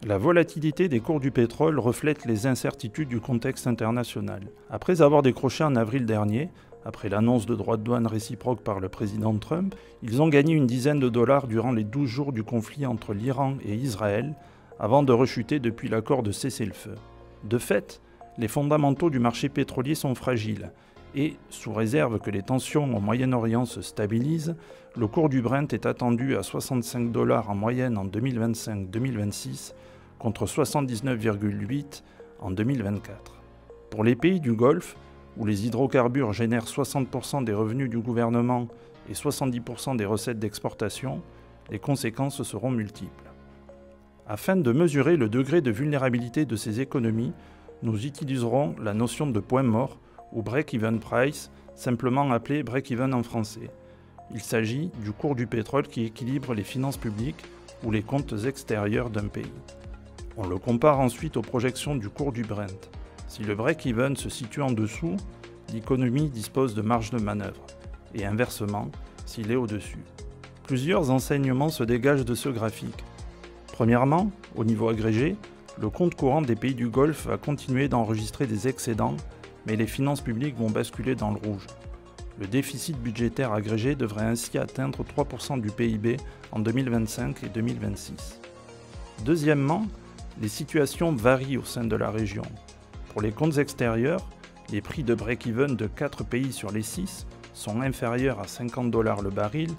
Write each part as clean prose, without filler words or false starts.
La volatilité des cours du pétrole reflète les incertitudes du contexte international. Après avoir décroché en avril dernier, après l'annonce de droits de douane réciproques par le président Trump, ils ont gagné une dizaine de dollars durant les 12 jours du conflit entre l'Iran et Israël, avant de rechuter depuis l'accord de cessez-le-feu. De fait, les fondamentaux du marché pétrolier sont fragiles et, sous réserve que les tensions au Moyen-Orient se stabilisent, le cours du Brent est attendu à 65 dollars en moyenne en 2025-2026 contre 79,8 en 2024. Pour les pays du Golfe, où les hydrocarbures génèrent 60% des revenus du gouvernement et 70% des recettes d'exportation, les conséquences seront multiples. Afin de mesurer le degré de vulnérabilité de ces économies, nous utiliserons la notion de point mort ou break-even price, simplement appelé break-even en français. Il s'agit du cours du pétrole qui équilibre les finances publiques ou les comptes extérieurs d'un pays. On le compare ensuite aux projections du cours du Brent. Si le break-even se situe en dessous, l'économie dispose de marge de manœuvre, et inversement, s'il est au-dessus. Plusieurs enseignements se dégagent de ce graphique. Premièrement, au niveau agrégé, le compte courant des pays du Golfe va continuer d'enregistrer des excédents, mais les finances publiques vont basculer dans le rouge. Le déficit budgétaire agrégé devrait ainsi atteindre 3% du PIB en 2025 et 2026. Deuxièmement, les situations varient au sein de la région. Pour les comptes extérieurs, les prix de break-even de 4 pays sur les 6 sont inférieurs à 50 dollars le baril,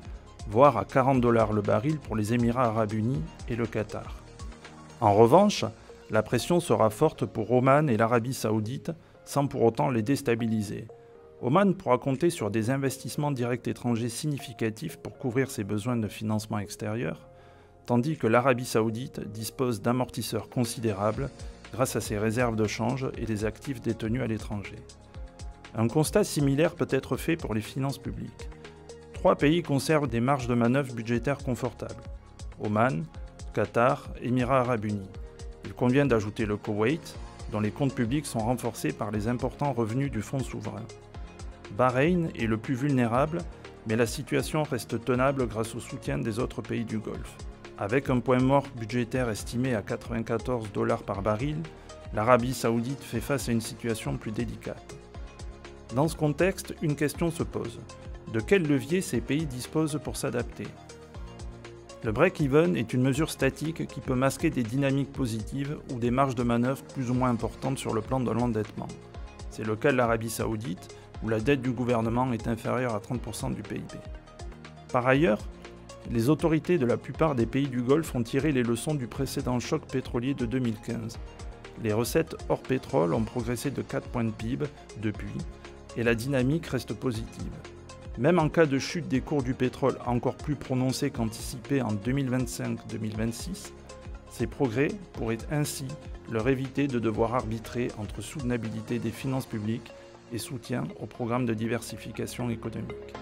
voire à 40 dollars le baril pour les Émirats arabes unis et le Qatar. En revanche, la pression sera forte pour Oman et l'Arabie saoudite, sans pour autant les déstabiliser. Oman pourra compter sur des investissements directs étrangers significatifs pour couvrir ses besoins de financement extérieur, tandis que l'Arabie saoudite dispose d'amortisseurs considérables grâce à ses réserves de change et les actifs détenus à l'étranger. Un constat similaire peut être fait pour les finances publiques. 3 pays conservent des marges de manœuvre budgétaires confortables: Oman, Qatar, Émirats arabes unis. Il convient d'ajouter le Koweït, dont les comptes publics sont renforcés par les importants revenus du fonds souverain. Bahreïn est le plus vulnérable, mais la situation reste tenable grâce au soutien des autres pays du Golfe. Avec un point mort budgétaire estimé à 94 dollars par baril, l'Arabie saoudite fait face à une situation plus délicate. Dans ce contexte, une question se pose. De quels leviers ces pays disposent pour s'adapter ? Le break-even est une mesure statique qui peut masquer des dynamiques positives ou des marges de manœuvre plus ou moins importantes sur le plan de l'endettement. C'est le cas de l'Arabie saoudite, où la dette du gouvernement est inférieure à 30% du PIB. Par ailleurs, les autorités de la plupart des pays du Golfe ont tiré les leçons du précédent choc pétrolier de 2015. Les recettes hors pétrole ont progressé de 4 points de PIB depuis, et la dynamique reste positive. Même en cas de chute des cours du pétrole encore plus prononcée qu'anticipée en 2025-2026, ces progrès pourraient ainsi leur éviter de devoir arbitrer entre soutenabilité des finances publiques et soutien au programme de diversification économique.